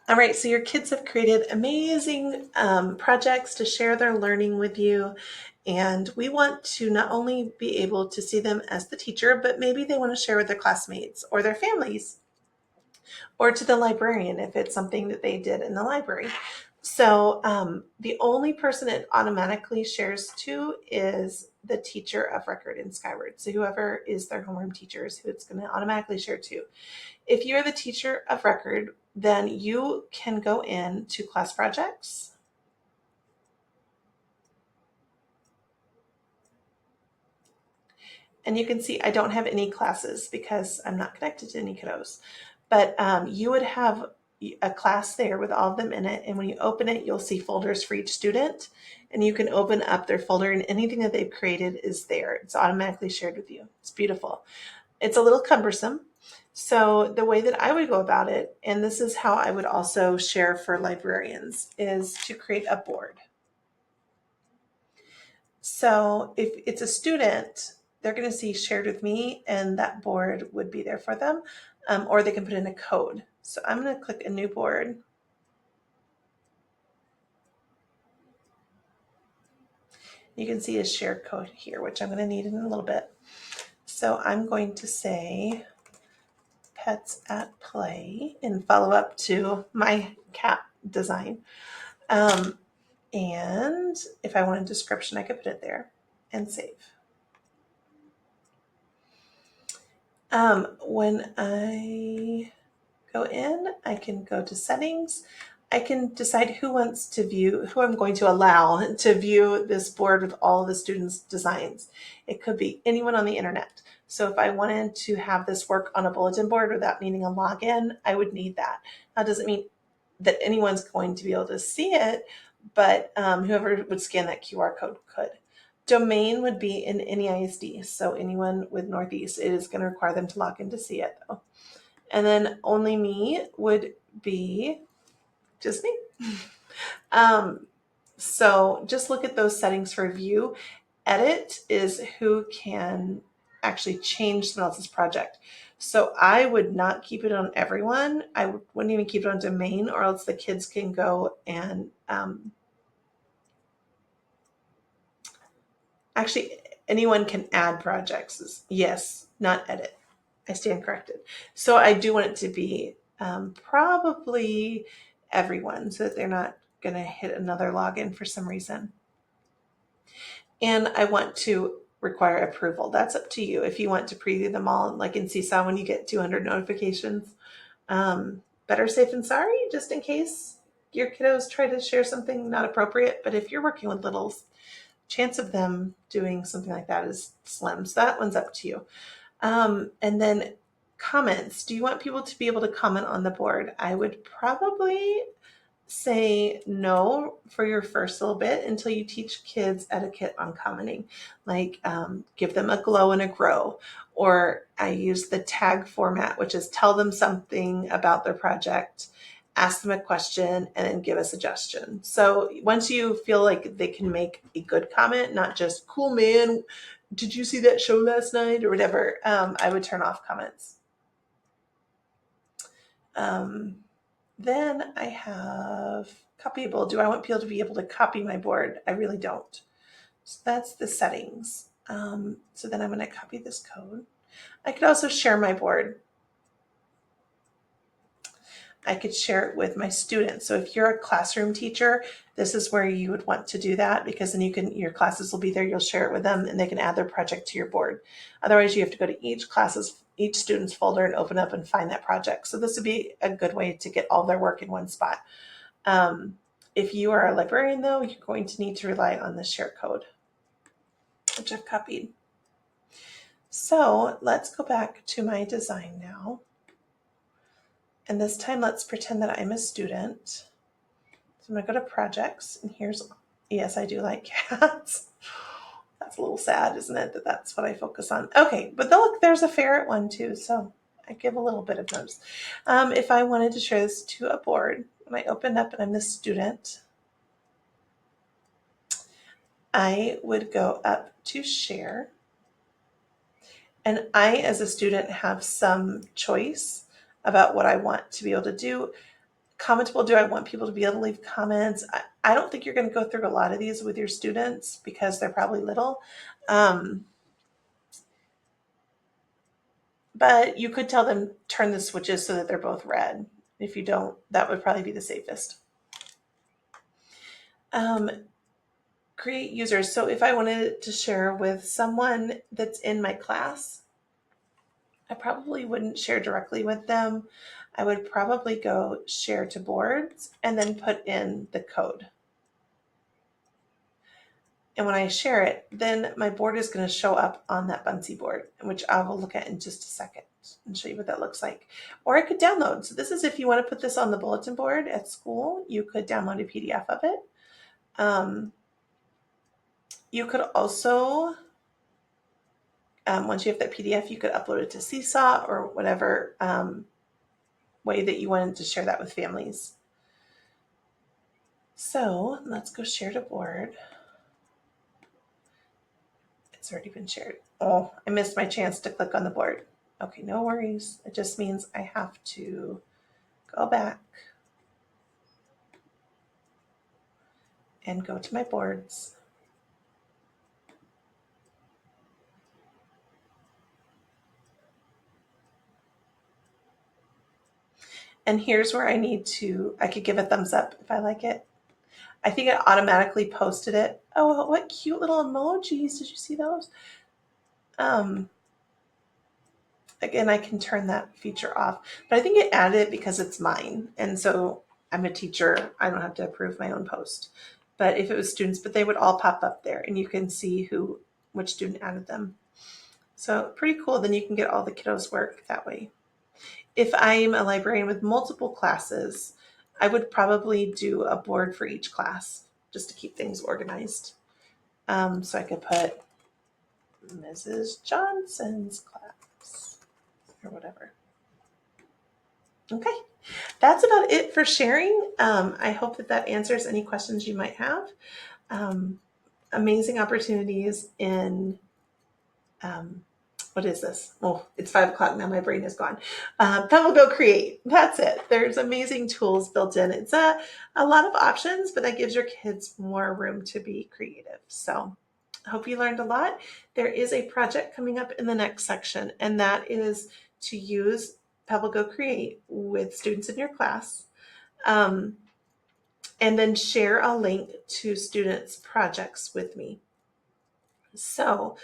All right, so your kids have created amazing projects to share their learning with you. And we want to not only be able to see them as the teacher, but maybe they want to share with their classmates or their families or to the librarian if it's something that they did in the library. So the only person it automatically shares to is the teacher of record in Skyward. So whoever is their homeroom teacher is who it's going to automatically share to. If you're the teacher of record, then you can go in to class projects. And you can see I don't have any classes because I'm not connected to any kiddos. But you would have a class there with all of them in it. And when you open it, you'll see folders for each student. And you can open up their folder and anything that they've created is there. It's automatically shared with you. It's beautiful. It's a little cumbersome. So the way that I would go about it, and this is how I would also share for librarians, is to create a board. So if it's a student, they're going to see shared with me, and that board would be there for them, or they can put in a code. So I'm going to click a new board. You can see a shared code here, which I'm going to need in a little bit. So I'm going to say pets at play and follow up to my cat design. And if I want a description, I could put it there and save. When I go in, I can go to settings. I can decide who wants to view, who I'm going to allow to view this board with all the students' designs. It could be anyone on the internet. So if I wanted to have this work on a bulletin board without needing a login, I would need that. Now, it doesn't mean that anyone's going to be able to see it, but whoever would scan that QR code could. Domain would be in any ISD, so anyone with Northeast, it is going to require them to log in to see it though. And then only me would be just me. So just look at those settings for view. Edit is who can actually change someone else's project. So I would not keep it on everyone. I wouldn't even keep it on domain, or else the kids can go and actually anyone can add projects. Yes, not edit. I stand corrected. So I do want it to be probably everyone so that they're not going to hit another login for some reason. And I want to require approval. That's up to you. If you want to preview them all, like in Seesaw when you get 200 notifications, better safe than sorry, just in case your kiddos try to share something not appropriate. But if you're working with littles, chance of them doing something like that is slim. So that one's up to you. And then comments. Do you want people to be able to comment on the board? I would probably say no for your first little bit until you teach kids etiquette on commenting. Like give them a glow and a grow. Or I use the tag format, which is tell them something about their project, ask them a question, and then give a suggestion. So once you feel like they can make a good comment, not just cool man, did you see that show last night or whatever, I would turn off comments. Then I have copyable. Do I want people to be able to copy my board? I really don't. So that's the settings. So then I'm going to copy this code. I could also share my board. I could share it with my students. So if you're a classroom teacher, this is where you would want to do that, because then your classes will be there. You'll share it with them and they can add their project to your board. Otherwise, you have to go to each student's folder and open up and find that project. So this would be a good way to get all their work in one spot. If you are a librarian though, you're going to need to rely on the share code, which I've copied. So let's go back to my design now. And this time, let's pretend that I'm a student. So I'm going to go to projects, and yes, I do like cats. That's a little sad, isn't it, that that's what I focus on? Okay, but look, there's a ferret one too, so I give a little bit of those. If I wanted to share this to a board, when I opened up and I'm the student, I would go up to share. And I, as a student, have some choice about what I want to be able to do. Commentable, do I want people to be able to leave comments? I don't think you're going to go through a lot of these with your students because they're probably little. But you could tell them turn the switches so that they're both red. If you don't, that would probably be the safest. Create users. So if I wanted to share with someone that's in my class, I probably wouldn't share directly with them. I would probably go share to boards and then put in the code. And when I share it, then my board is going to show up on that Buncee board, which I will look at in just a second and show you what that looks like. Or I could download. So this is if you want to put this on the bulletin board at school, you could download a PDF of it. You could also, once you have that PDF, you could upload it to Seesaw or whatever way that you wanted to share that with families. So let's go share to board. It's already been shared. Oh, I missed my chance to click on the board. Okay, no worries. It just means I have to go back and go to my boards. And here's where I could give a thumbs up if I like it. I think it automatically posted it. Oh, what cute little emojis. Did you see those? Again, I can turn that feature off, but I think it added it because it's mine. And so I'm a teacher. I don't have to approve my own post. But if it was students, but they would all pop up there and you can see which student added them. So pretty cool. Then you can get all the kiddos' work that way. If I'm a librarian with multiple classes, I would probably do a board for each class just to keep things organized. So I could put Mrs. Johnson's class or whatever. Okay, that's about it for sharing. I hope that answers any questions you might have. Amazing opportunities in what is this? Oh, it's 5 o'clock now. My brain is gone. PebbleGo Create. That's it. There's amazing tools built in. It's a lot of options, but that gives your kids more room to be creative. So I hope you learned a lot. There is a project coming up in the next section, and that is to use PebbleGo Create with students in your class. And then share a link to students' projects with me. So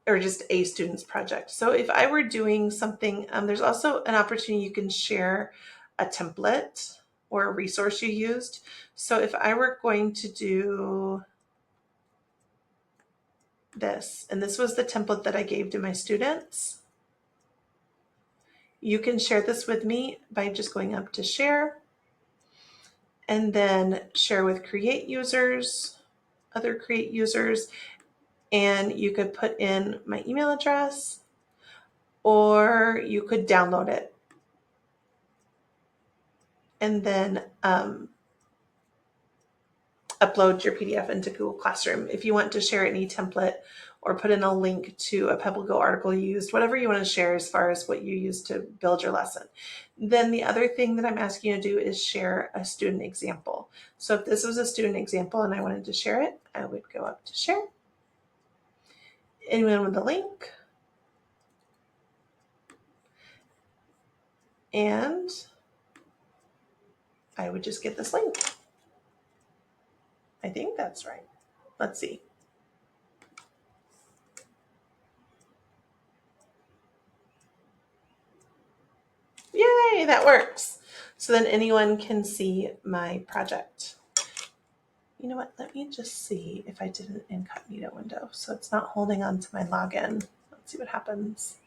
or just a student's project. So if I were doing something, there's also an opportunity you can share a template or a resource you used. So if I were going to do this, and this was the template that I gave to my students, you can share this with me by just going up to share and then share with create users, other create users, and you could put in my email address or you could download it and then upload your PDF into Google Classroom. If you want to share any template or put in a link to a PebbleGo article you used, whatever you want to share as far as what you used to build your lesson. Then the other thing that I'm asking you to do is share a student example. So if this was a student example and I wanted to share it, I would go up to share. Anyone with a link. And I would just get this link. I think that's right. Let's see. Yay, that works. So then anyone can see my project. You know what? Let me just see if I did an incognito window. So it's not holding on to my login. Let's see what happens.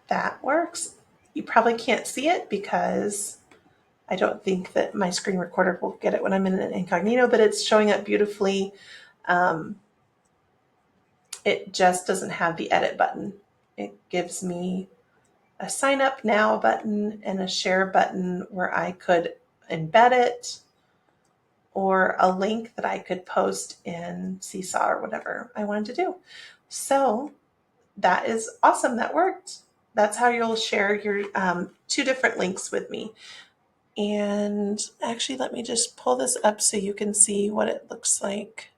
That works. You probably can't see it because I don't think that my screen recorder will get it when I'm in an incognito, but it's showing up beautifully. It just doesn't have the edit button. It gives me a sign up now button and a share button where I could embed it or a link that I could post in Seesaw or whatever I wanted to do. So that is awesome. That worked. that's how you'll share your two different links with me. And actually, let me just pull this up so you can see what it looks like.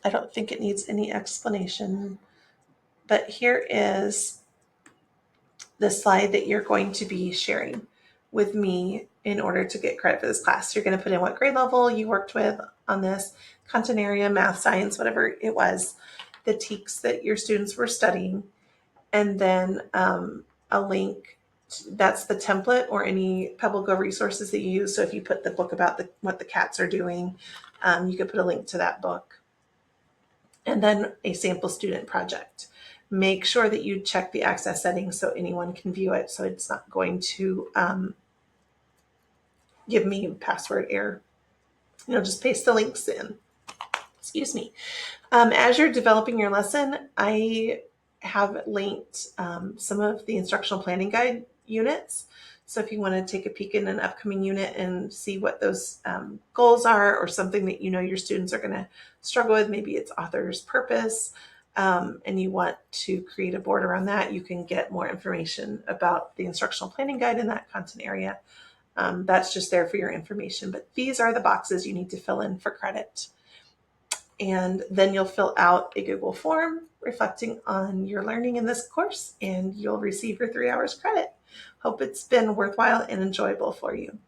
I don't think it needs any explanation, but here is the slide that you're going to be sharing with me in order to get credit for this class. You're going to put in what grade level you worked with on this, content area, math, science, whatever it was, the TEKS that your students were studying, and then a link. That's the template or any PebbleGo resources that you use. So if you put the book about what the cats are doing, you could put a link to that book. And then a sample student project. Make sure that you check the access settings so anyone can view it, so it's not going to give me password error. Just paste the links in. Excuse me. As you're developing your lesson, I have linked some of the instructional planning guide units. So if you want to take a peek in an upcoming unit and see what those goals are, or something that your students are going to struggle with, maybe it's author's purpose, and you want to create a board around that, you can get more information about the instructional planning guide in that content area. That's just there for your information. But these are the boxes you need to fill in for credit. And then you'll fill out a Google form reflecting on your learning in this course, and you'll receive your 3 hours credit. Hope it's been worthwhile and enjoyable for you.